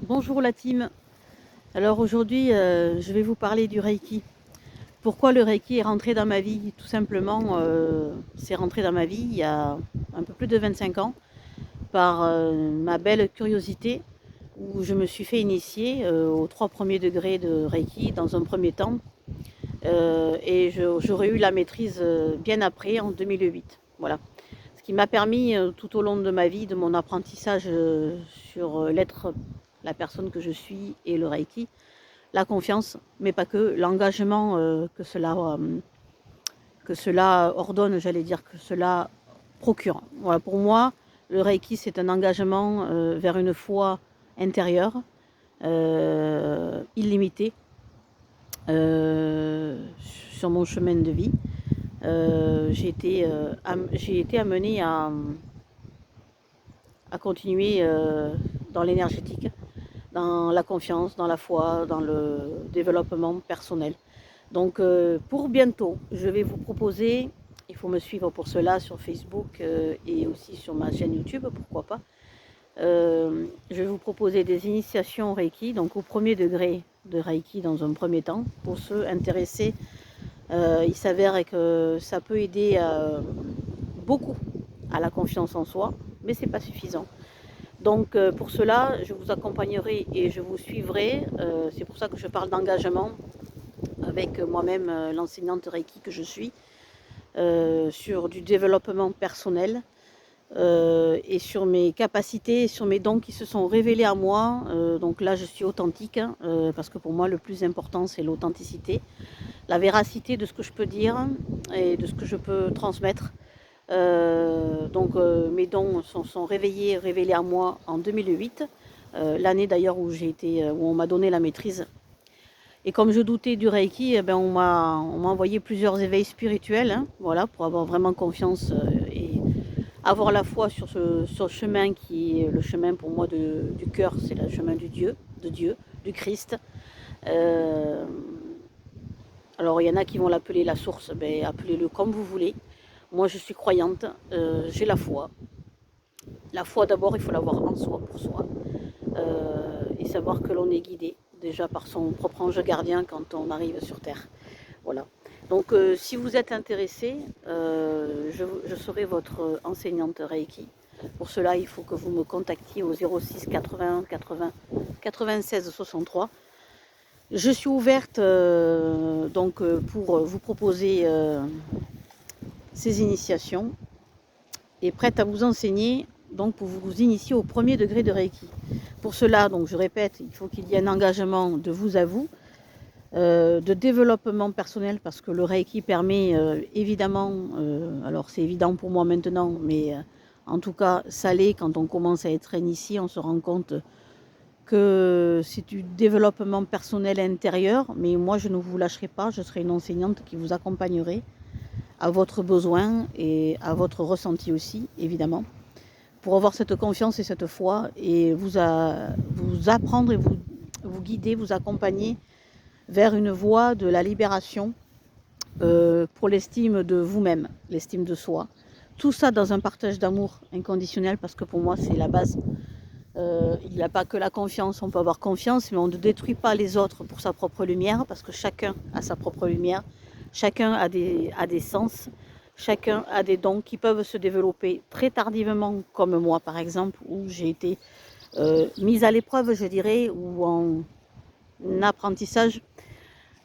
Bonjour la team. Alors aujourd'hui, je vais vous parler du Reiki. Pourquoi le Reiki est rentré dans ma vie? Tout simplement, c'est rentré dans ma vie il y a un peu plus de 25 ans par ma belle curiosité où je me suis fait initier aux 3 premiers degrés de Reiki dans un premier temps et j'aurais eu la maîtrise bien après en 2008. Voilà. Ce qui m'a permis tout au long de ma vie, de mon apprentissage sur l'être, la personne que je suis et le Reiki, la confiance, mais pas que, l'engagement que cela ordonne, j'allais dire, que cela procure. Voilà, pour moi, le Reiki, c'est un engagement vers une foi intérieure, illimitée, sur mon chemin de vie. J'ai été amenée à continuer dans l'énergétique, dans la confiance, dans la foi, dans le développement personnel. Donc pour bientôt, je vais vous proposer, il faut me suivre pour cela sur Facebook et aussi sur ma chaîne YouTube, pourquoi pas. Je vais vous proposer des initiations Reiki, donc au premier degré de Reiki dans un premier temps, pour ceux intéressés. Il s'avère que ça peut aider beaucoup à la confiance en soi, mais ce n'est pas suffisant. Donc pour cela, je vous accompagnerai et je vous suivrai. C'est pour ça que je parle d'engagement avec moi-même, l'enseignante Reiki que je suis, sur du développement personnel et sur mes capacités, sur mes dons qui se sont révélés à moi. Donc là, je suis authentique parce que pour moi, le plus important, c'est l'authenticité, la véracité de ce que je peux dire et de ce que je peux transmettre. Mes dons sont révélés à moi en 2008, l'année d'ailleurs où où on m'a donné la maîtrise. Et comme je doutais du Reiki, eh ben on m'a envoyé plusieurs éveils spirituels, hein, voilà, pour avoir vraiment confiance et avoir la foi sur ce chemin qui est le chemin pour moi du cœur, c'est le chemin de Dieu, du Christ. Euh, alors il y en a qui vont l'appeler la source, ben, appelez-le comme vous voulez. Moi je suis croyante, j'ai la foi. La foi d'abord, il faut l'avoir en soi, pour soi, et savoir que l'on est guidé déjà par son propre ange gardien quand on arrive sur Terre. Voilà. Donc si vous êtes intéressé, je serai votre enseignante Reiki. Pour cela, il faut que vous me contactiez au 06 80 80 96 63. Je suis ouverte pour vous proposer ces initiations et prête à vous enseigner, donc pour vous initier au premier degré de Reiki. Pour cela, donc je répète, il faut qu'il y ait un engagement de vous à vous, de développement personnel, parce que le Reiki permet évidemment, alors c'est évident pour moi maintenant, mais en tout cas ça l'est quand on commence à être initié, on se rend compte que c'est du développement personnel intérieur, mais moi je ne vous lâcherai pas, je serai une enseignante qui vous accompagnerai à votre besoin et à votre ressenti aussi, évidemment, pour avoir cette confiance et cette foi et vous apprendre et vous guider, vous accompagner vers une voie de la libération pour l'estime de vous-même, l'estime de soi. Tout ça dans un partage d'amour inconditionnel, parce que pour moi c'est la base. Il n'y a pas que la confiance, on peut avoir confiance, mais on ne détruit pas les autres pour sa propre lumière, parce que chacun a sa propre lumière, chacun a des sens, chacun a des dons qui peuvent se développer très tardivement, comme moi par exemple, où j'ai été mise à l'épreuve, je dirais, ou en apprentissage.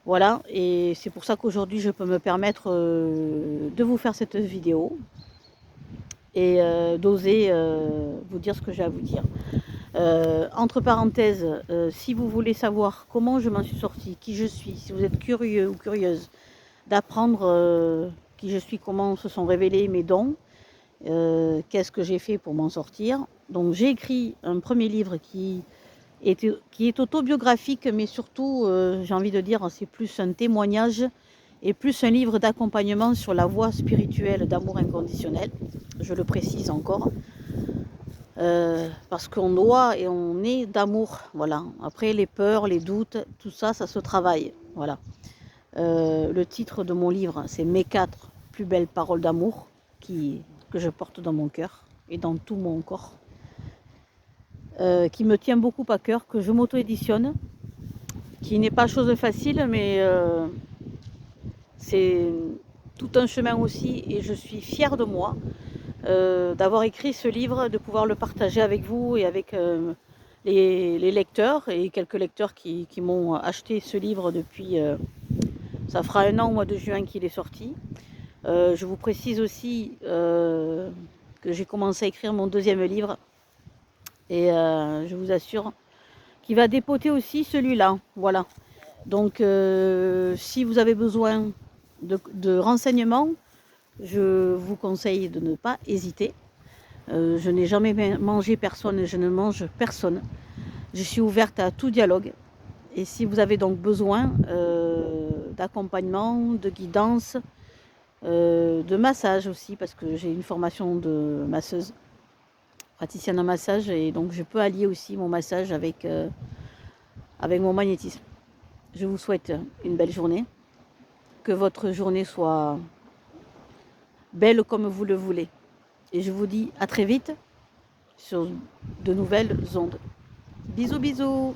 Voilà, et c'est pour ça qu'aujourd'hui je peux me permettre de vous faire cette vidéo et d'oser vous dire ce que j'ai à vous dire. Entre parenthèses, si vous voulez savoir comment je m'en suis sortie, qui je suis, si vous êtes curieux ou curieuse d'apprendre qui je suis, comment se sont révélés mes dons, qu'est-ce que j'ai fait pour m'en sortir. Donc j'ai écrit un premier livre qui est autobiographique, mais surtout, j'ai envie de dire, c'est plus un témoignage et plus un livre d'accompagnement sur la voie spirituelle d'amour inconditionnel. Je le précise encore. Parce qu'on doit et on est d'amour, voilà. Après les peurs, les doutes, tout ça, ça se travaille, voilà. Le titre de mon livre, c'est Mes 4 plus belles paroles d'amour que je porte dans mon cœur et dans tout mon corps. qui me tient beaucoup à cœur, que je m'auto-éditionne, qui n'est pas chose facile, mais c'est tout un chemin aussi, et je suis fière de moi d'avoir écrit ce livre, de pouvoir le partager avec vous et avec les lecteurs, et quelques lecteurs qui m'ont acheté ce livre depuis, ça fera 1 an au mois de juin qu'il est sorti. Je vous précise aussi que j'ai commencé à écrire mon 2e livre, et je vous assure qu'il va dépoter aussi celui-là. Voilà. Donc si vous avez besoin de renseignements, je vous conseille de ne pas hésiter. Je n'ai jamais mangé personne et je ne mange personne. Je suis ouverte à tout dialogue. Et si vous avez donc besoin d'accompagnement, de guidance, de massage aussi, parce que j'ai une formation de masseuse, praticienne en massage, et donc je peux allier aussi mon massage avec mon magnétisme. Je vous souhaite une belle journée, que votre journée soit belle comme vous le voulez. Et je vous dis à très vite sur de nouvelles ondes. Bisous, bisous!